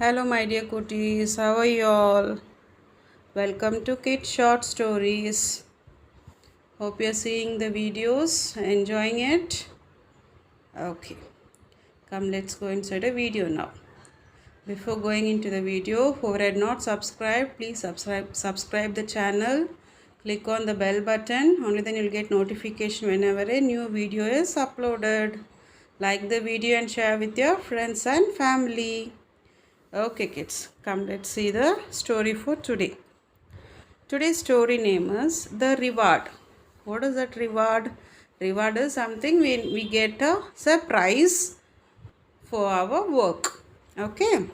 Hello, my dear cuties. How are you all? Welcome to Kid Short Stories. Hope you're seeing the videos, enjoying it. Okay, come, let's go inside a video now. Before going into the video, whoever had not subscribed, please subscribe the channel. Click on the bell button. Only then you'll get notification whenever a new video is uploaded. Like the video and share with your friends and family. Okay, kids, come, let's see the story for today. Today's story name is The Reward. What is that reward? Reward is something when we get a surprise for our work. Okay,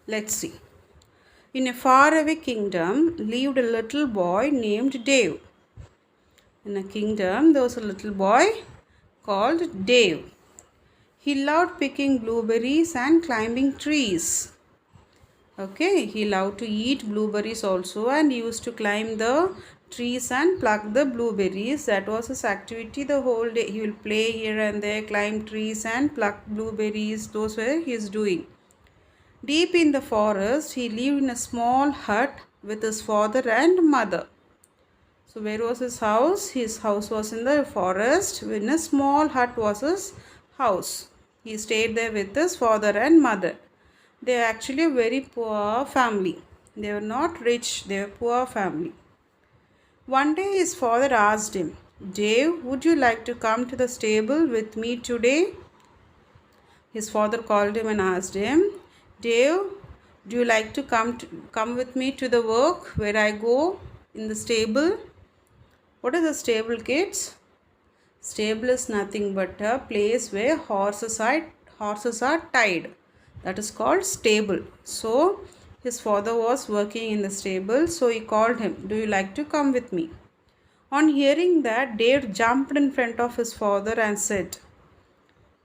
let's see. In a faraway kingdom lived a little boy named Dave. In a kingdom there was a little boy called Dave. He loved picking blueberries and climbing trees. Okay, he loved to eat blueberries also and he used to climb the trees and pluck the blueberries. That was his activity the whole day. He will play here and there, climb trees and pluck blueberries. Those were his doing. Deep in the forest, he lived in a small hut with his father and mother. So where was his house? His house was in the forest. In a small hut was his house. He stayed there with his father and mother. They are actually a very poor family. They were not rich, they were poor family. One day his father asked him, Dave, would you like to come to the stable with me today? His father called him and asked him, Dave, do you like to come with me to the work where I go in the stable? What is a stable, kids? Stable is nothing but a place where horses are tied. That is called stable. So his father was working in the stable, so he called him, do you like to come with me? On hearing that, Dave jumped in front of his father and said,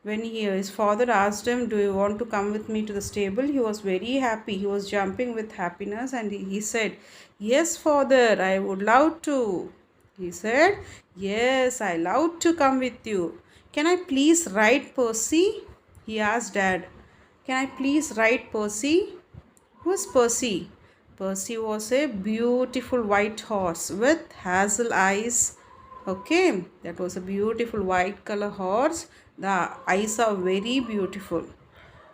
when his father asked him, do you want to come with me to the stable? He was very happy. He was jumping with happiness and he said, yes, father, I would love to. He said, yes, I love to come with you. Can I please ride Percy? He asked Dad. Can I please ride Percy? Who's Percy? Percy was a beautiful white horse with hazel eyes. Okay, that was a beautiful white color horse. The eyes are very beautiful.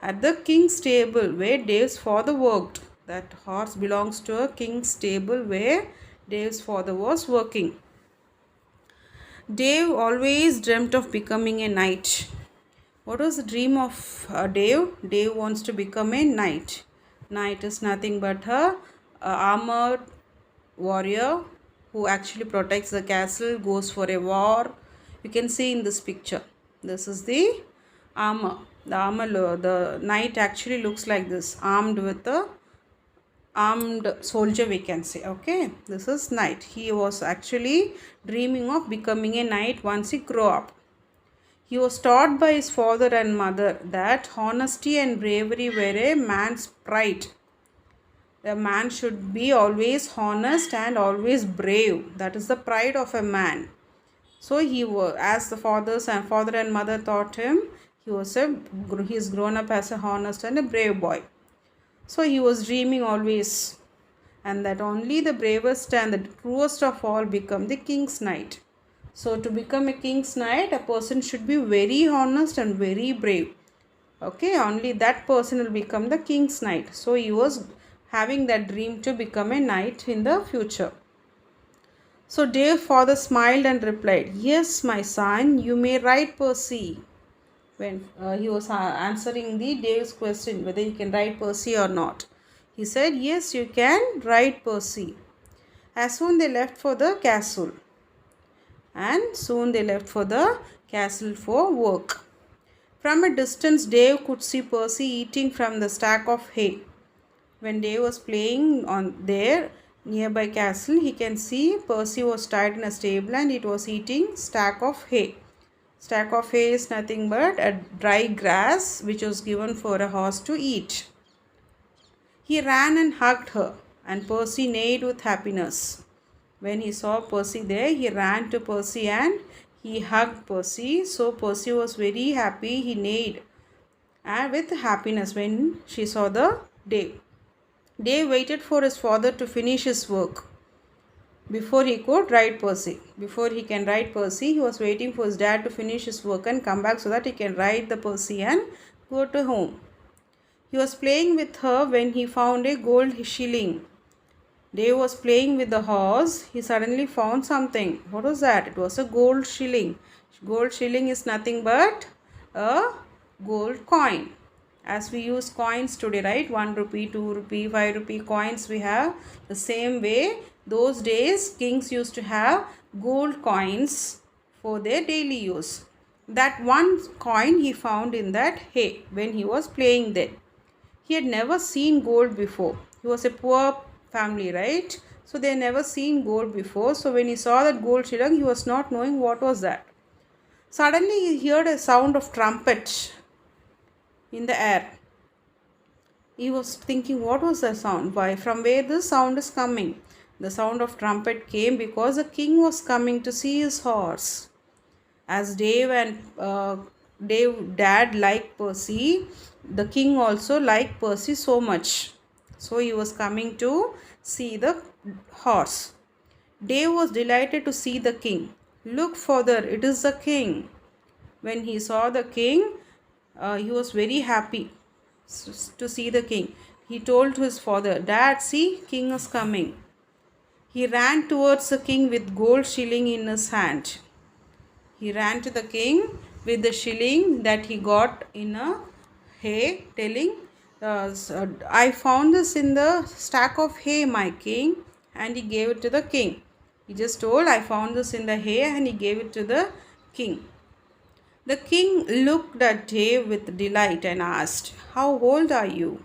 At the king's stable where Dave's father worked. That horse belongs to a king's stable where Dave's father was working. Dave always dreamt of becoming a knight. What was the dream of Dave? Dave wants to become a knight. Knight is nothing but a armored warrior who actually protects the castle, goes for a war. You can see in this picture. This is the armor. The knight actually looks like this, armed with a armed soldier, we can say. Okay, this is knight. He was actually dreaming of becoming a knight once he grew up. He was taught by his father and mother that honesty and bravery were a man's pride. A man should be always honest and always brave. That is the pride of a man. So he was, as the father and mother taught him, he is grown up as a honest and a brave boy. So he was dreaming always, and that only the bravest and the truest of all become the king's knight. So to become a king's knight, a person should be very honest and very brave. Okay, only that person will become the king's knight. So he was having that dream to become a knight in the future. So Dave's father smiled and replied, yes, my son, you may ride Percy. When he was answering the Dave's question whether he can ride Percy or not, he said, yes, you can ride Percy. As soon they left for the castle. And soon they left for the castle for work. From a distance, Dave could see Percy eating from the stack of hay. When Dave was playing on there nearby castle, he can see Percy was tied in a stable and it was eating stack of hay. Stack of hay is nothing but a dry grass which was given for a horse to eat. He ran and hugged her, and Percy neighed with happiness. When he saw Percy there, he ran to Percy and he hugged Percy. So Percy was very happy. He neighed and with happiness when she saw the Dave. Dave waited for his father to finish his work before he could write Percy. Before he can write Percy, he was waiting for his dad to finish his work and come back so that he can write the Percy and go to home. He was playing with her when he found a gold shilling. Dave was playing with the horse. He suddenly found something. What was that? It was a gold shilling. Gold shilling is nothing but a gold coin. As we use coins today, right? 1 rupee, 2 rupee, 5 rupee coins we have. The same way, those days kings used to have gold coins for their daily use. That one coin he found in that hay when he was playing there. He had never seen gold before. He was a poor family, right? So they had never seen gold before. So when he saw that gold shilling, he was not knowing what was that. Suddenly he heard a sound of trumpet in the air. He was thinking, what was the sound? Why? From where this sound is coming? The sound of trumpet came because the king was coming to see his horse. As Dave and Dave dad liked Percy, the king also liked Percy so much. So he was coming to see the horse. Dave was delighted to see the king. Look further, it is the king. When he saw the king, he was very happy to see the king. He told to his father, Dad, see, king is coming. He ran towards the king with gold shilling in his hand. He ran to the king with the shilling that he got in a hay, telling, I found this in the stack of hay, my king, and he gave it to the king. He just told, I found this in the hay, and he gave it to the king. The king looked at Dave with delight and asked, How old are you?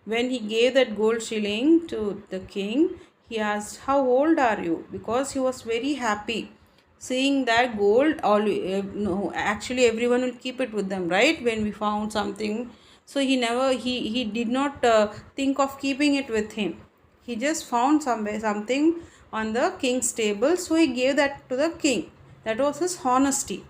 When he gave that gold shilling to the king, he asked, How old are you? Because he was very happy seeing that gold. No, actually everyone will keep it with them, right? When we found something, so he did not think of keeping it with him. He just found something on the king's table, so he gave that to the king. That was his honesty.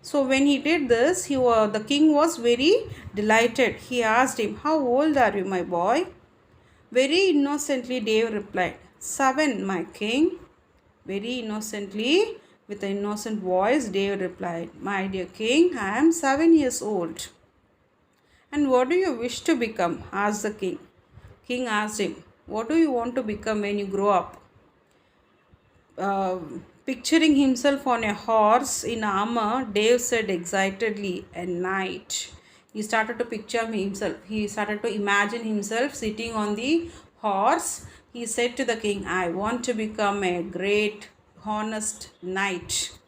So when he did this, the king was very delighted. He asked him, How old are you, my boy? Very innocently Dave replied, 7, my king. Very innocently, with an innocent voice, Dave replied, My dear king, I am 7 years old. And what do you wish to become? Asked the king. King asked him, What do you want to become when you grow up? Picturing himself on a horse in armor, Dave said excitedly, A knight. He started to picture himself. He started to imagine himself sitting on the horse. He said to the king, I want to become a great, honest knight.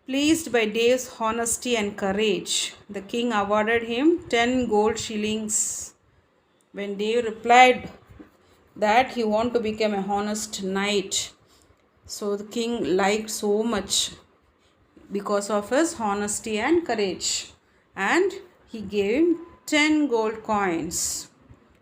Pleased by Dave's honesty and courage, the king awarded him 10 gold shillings. When Dave replied that he wanted to become a honest knight, so the king liked so much because of his honesty and courage, and he gave him 10 gold coins,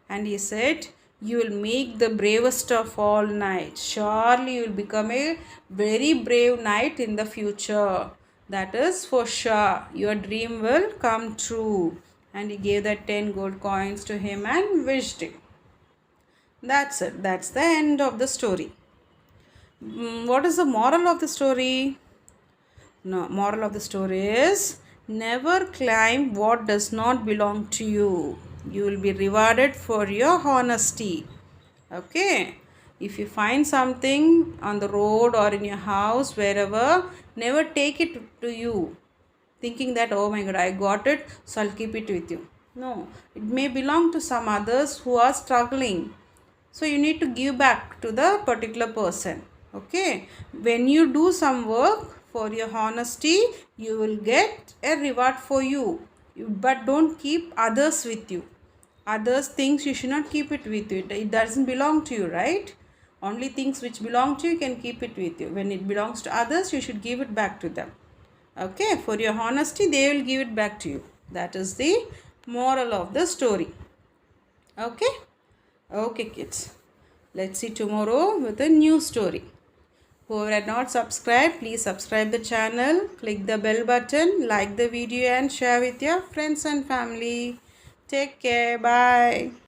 and he said, You will make the bravest of all knights. Surely you will become a very brave knight in the future. That is for sure. Your dream will come true. And he gave that 10 gold coins to him and wished him. That's it. That's the end of the story. What is the moral of the story? No, moral of the story is never climb what does not belong to you. You will be rewarded for your honesty. Okay. If you find something on the road or in your house, wherever, never take it to you, thinking that, oh my God, I got it, so I'll keep it with you. No, it may belong to some others who are struggling. So you need to give back to the particular person. Okay. When you do some work for your honesty, you will get a reward for you. But don't keep others with you. Others things you should not keep it with you. It doesn't belong to you, right? Only things which belong to you can keep it with you. When it belongs to others, you should give it back to them. Okay, for your honesty, they will give it back to you. That is the moral of the story. Okay? Okay, kids. Let's see tomorrow with a new story. Who are not subscribed, please subscribe the channel, click the bell button, like the video and share with your friends and family. Take care. Bye.